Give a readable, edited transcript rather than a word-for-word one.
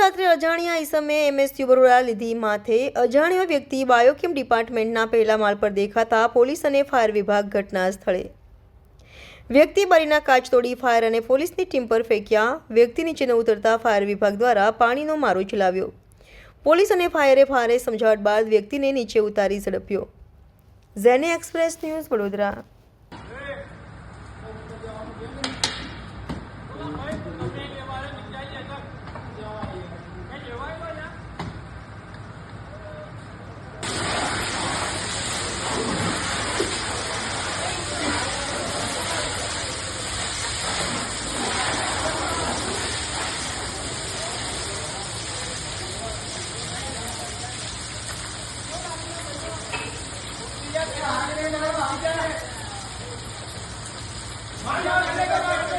રાત્રે અજાણ્યા ઈસમે એમએસયુ બરોડા લીધી માથે અજાણ્યો વ્યક્તિ બાયોકેમ ડિપાર્ટમેન્ટના પહેલા માળ પર દેખાતા પોલીસ અને ફાયર વિભાગ ઘટના સ્થળે વ્યક્તિ બારીના કાચ તોડી ફાયર અને પોલીસની ટીમ પર ફેંક્યા। વ્યક્તિ નીચે ન ઉતરતા ફાયર વિભાગ દ્વારા પાણીનો મારો ચલાવ્યો। પોલીસ અને ફાયરે સમજાવટ બાદ વ્યક્તિને નીચે ઉતારી ઝડપ્યો। ઝેની એક્સપ્રેસ ન્યૂઝ વડોદરા। मार